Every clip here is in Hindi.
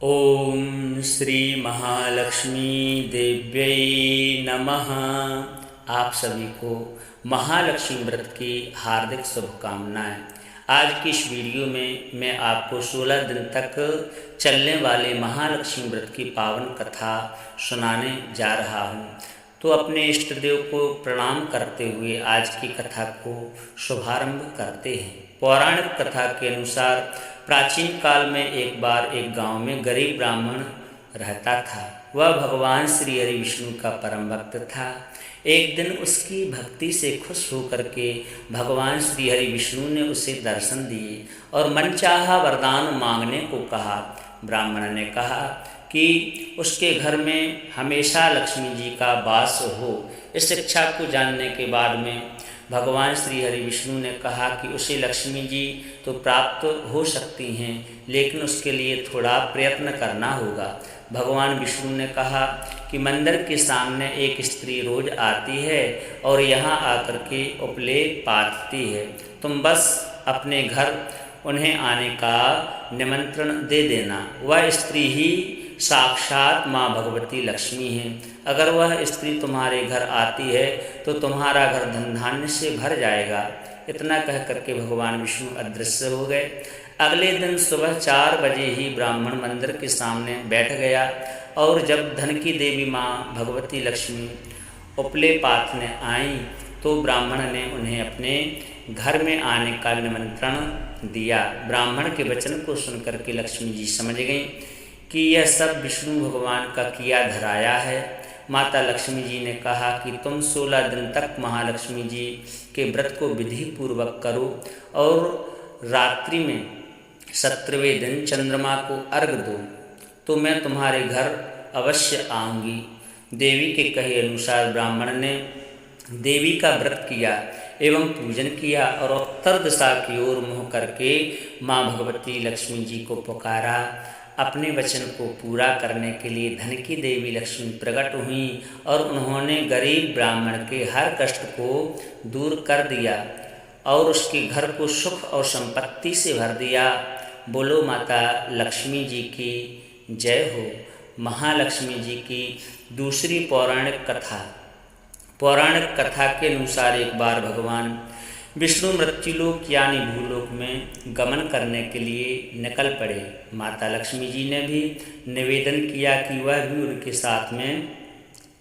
ओम श्री महालक्ष्मी देव्यै नमः। आप सभी को महालक्ष्मी व्रत की हार्दिक शुभकामनाएं। आज की इस वीडियो में मैं आपको 16 दिन तक चलने वाले महालक्ष्मी व्रत की पावन कथा सुनाने जा रहा हूं। तो अपने इष्ट देव को प्रणाम करते हुए आज की कथा को शुभारंभ करते हैं। पौराणिक कथा के अनुसार प्राचीन काल में एक बार एक गांव में गरीब ब्राह्मण रहता था। वह भगवान श्री हरि विष्णु का परम भक्त था। एक दिन उसकी भक्ति से खुश होकर के भगवान श्री हरि विष्णु ने उसे दर्शन दिए और मनचाहा वरदान मांगने को कहा। ब्राह्मण ने कहा कि उसके घर में हमेशा लक्ष्मी जी का वास हो। इस इच्छा को जानने के बाद में भगवान श्री हरि विष्णु ने कहा कि उसे लक्ष्मी जी तो प्राप्त हो सकती हैं, लेकिन उसके लिए थोड़ा प्रयत्न करना होगा। भगवान विष्णु ने कहा कि मंदिर के सामने एक स्त्री रोज आती है और यहाँ आकर के उपले पाटती है। तुम बस अपने घर उन्हें आने का निमंत्रण दे देना। वह स्त्री ही साक्षात माँ भगवती लक्ष्मी है। अगर वह स्त्री तुम्हारे घर आती है तो तुम्हारा घर धन धान्य से भर जाएगा। इतना कह करके भगवान विष्णु अदृश्य हो गए। अगले दिन सुबह 4 बजे ही ब्राह्मण मंदिर के सामने बैठ गया और जब धन की देवी माँ भगवती लक्ष्मी उपले पाथने आई तो ब्राह्मण ने उन्हें अपने घर में आने का निमंत्रण दिया। ब्राह्मण के वचन को सुनकर के लक्ष्मी जी समझ गईं कि यह सब विष्णु भगवान का किया धराया है। माता लक्ष्मी जी ने कहा कि तुम 16 दिन तक महालक्ष्मी जी के व्रत को विधि पूर्वक करो और रात्रि में 17वें दिन चंद्रमा को अर्घ दो तो मैं तुम्हारे घर अवश्य आऊँगी। देवी के कहे अनुसार ब्राह्मण ने देवी का व्रत किया एवं पूजन किया और उत्तर दिशा की ओर मुँह करके माँ भगवती लक्ष्मी जी को पुकारा। अपने वचन को पूरा करने के लिए धन की देवी लक्ष्मी प्रकट हुई और उन्होंने गरीब ब्राह्मण के हर कष्ट को दूर कर दिया और उसके घर को सुख और संपत्ति से भर दिया। बोलो माता लक्ष्मी जी की जय हो। महालक्ष्मी जी की दूसरी पौराणिक कथा के अनुसार एक बार भगवान विष्णु मृत्युलोक यानी भूलोक में गमन करने के लिए निकल पड़े। माता लक्ष्मी जी ने भी निवेदन किया कि वह भी उनके साथ में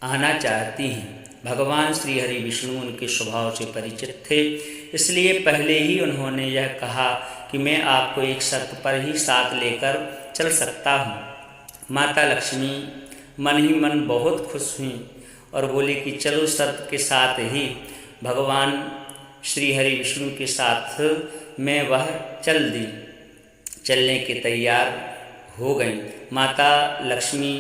आना चाहती हैं। भगवान श्री हरि विष्णु उनके स्वभाव से परिचित थे, इसलिए पहले ही उन्होंने यह कहा कि मैं आपको एक शर्त पर ही साथ लेकर चल सकता हूँ। माता लक्ष्मी मन ही मन बहुत खुश हुई और बोली कि चलो शर्त के साथ ही। भगवान श्री हरि विष्णु के साथ में वह चलने के तैयार हो गई। माता लक्ष्मी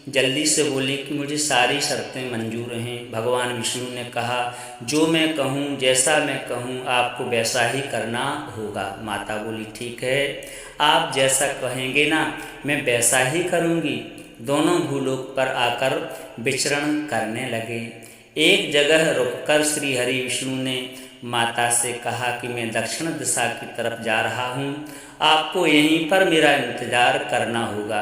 जल्दी से बोली कि मुझे सारी शर्तें मंजूर हैं। भगवान विष्णु ने कहा जो मैं कहूँ, जैसा मैं कहूँ आपको वैसा ही करना होगा। माता बोली ठीक है, आप जैसा कहेंगे ना मैं वैसा ही करूँगी। दोनों भूलोक पर आकर विचरण करने लगे। एक जगह रुककर श्री हरि विष्णु ने माता से कहा कि मैं दक्षिण दिशा की तरफ जा रहा हूँ, आपको यहीं पर मेरा इंतजार करना होगा।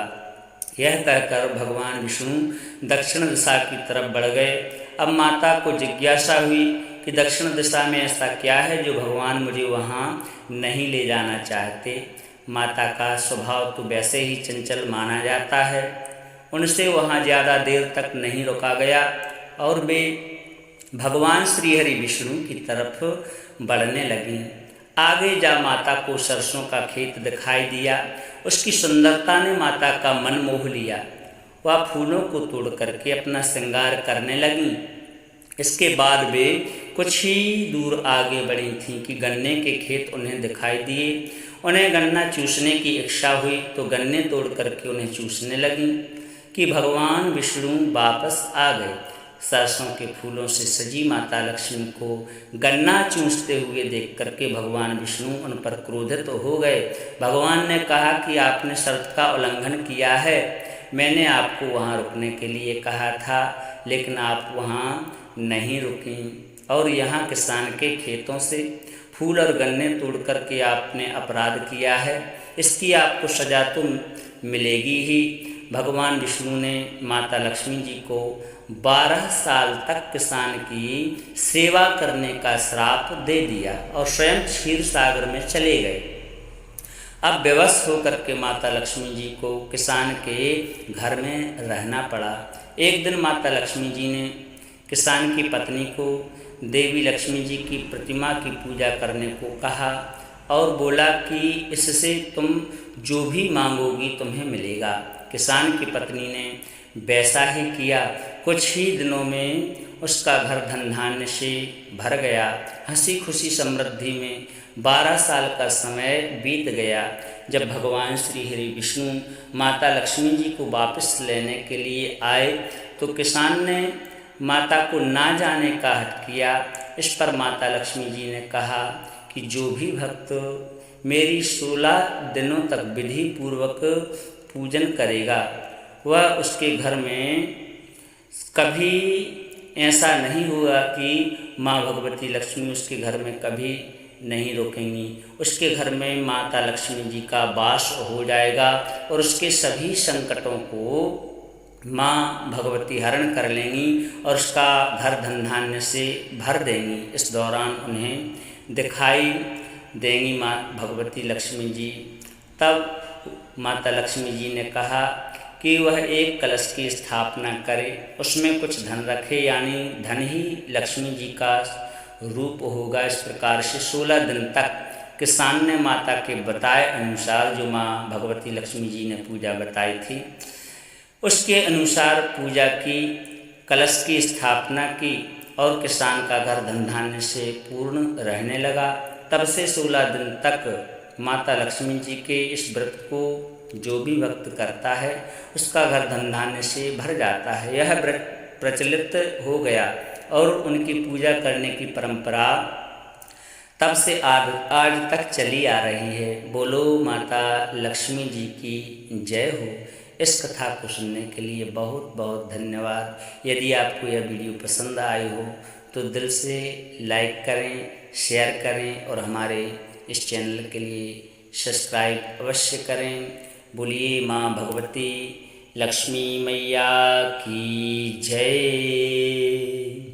यह कहकर भगवान विष्णु दक्षिण दिशा की तरफ बढ़ गए। अब माता को जिज्ञासा हुई कि दक्षिण दिशा में ऐसा क्या है जो भगवान मुझे वहाँ नहीं ले जाना चाहते। माता का स्वभाव तो वैसे ही चंचल माना जाता है। उनसे वहाँ ज़्यादा देर तक नहीं रुका गया और वे भगवान श्री हरि विष्णु की तरफ बढ़ने लगी। आगे जा माता को सरसों का खेत दिखाई दिया। उसकी सुंदरता ने माता का मन मोह लिया। वह फूलों को तोड़ करके अपना श्रृंगार करने लगी। इसके बाद वे कुछ ही दूर आगे बढ़ी थीं कि गन्ने के खेत उन्हें दिखाई दिए। उन्हें गन्ना चूसने की इच्छा हुई तो गन्ने तोड़ करके उन्हें चूसने लगी कि भगवान विष्णु वापस आ गए। सरसों के फूलों से सजी माता लक्ष्मी को गन्ना चूसते हुए देख करके भगवान विष्णु उन पर क्रोधित हो गए। भगवान ने कहा कि आपने शर्त का उल्लंघन किया है। मैंने आपको वहाँ रुकने के लिए कहा था, लेकिन आप वहाँ नहीं रुकी और यहाँ किसान के खेतों से फूल और गन्ने तोड़ करके आपने अपराध किया है। इसकी आपको सज़ा तो मिलेगी ही। भगवान विष्णु ने माता लक्ष्मी जी को 12 साल तक किसान की सेवा करने का श्राप दे दिया और स्वयं क्षीर सागर में चले गए। अब विवश होकर के माता लक्ष्मी जी को किसान के घर में रहना पड़ा। एक दिन माता लक्ष्मी जी ने किसान की पत्नी को देवी लक्ष्मी जी की प्रतिमा की पूजा करने को कहा और बोला कि इससे तुम जो भी मांगोगी तुम्हें मिलेगा। किसान की पत्नी ने वैसा ही किया। कुछ ही दिनों में उसका घर धन धान्य से भर गया। हंसी खुशी समृद्धि में 12 साल का समय बीत गया। जब भगवान श्री हरि विष्णु माता लक्ष्मी जी को वापस लेने के लिए आए तो किसान ने माता को ना जाने का हठ किया। इस पर माता लक्ष्मी जी ने कहा कि जो भी भक्त मेरी 16 दिनों तक विधि पूर्वक पूजन करेगा वह उसके घर में कभी ऐसा नहीं हुआ कि माँ भगवती लक्ष्मी उसके घर में कभी नहीं रोकेंगी। उसके घर में माता लक्ष्मी जी का वास हो जाएगा और उसके सभी संकटों को माँ भगवती हरण कर लेंगी और उसका घर धन धान्य से भर देंगी। इस दौरान उन्हें दिखाई देंगी माँ भगवती लक्ष्मी जी। तब माता लक्ष्मी जी ने कहा कि वह एक कलश की स्थापना करे, उसमें कुछ धन रखे, यानी धन ही लक्ष्मी जी का रूप होगा। इस प्रकार से 16 दिन तक किसान ने माता के बताए अनुसार, जो माँ भगवती लक्ष्मी जी ने पूजा बताई थी, उसके अनुसार पूजा की, कलश की स्थापना की और किसान का घर धन धान्य से पूर्ण रहने लगा। तब से 16 दिन तक माता लक्ष्मी जी के इस व्रत को जो भी भक्त करता है उसका घर धन धान्य से भर जाता है। यह व्रत प्रचलित हो गया और उनकी पूजा करने की परंपरा तब से आज तक चली आ रही है। बोलो माता लक्ष्मी जी की जय हो। इस कथा को सुनने के लिए बहुत बहुत धन्यवाद। यदि आपको यह वीडियो पसंद आई हो तो दिल से लाइक करें, शेयर करें और हमारे इस चैनल के लिए सब्सक्राइब अवश्य करें। बोलिए माँ भगवती लक्ष्मी मैया की जय।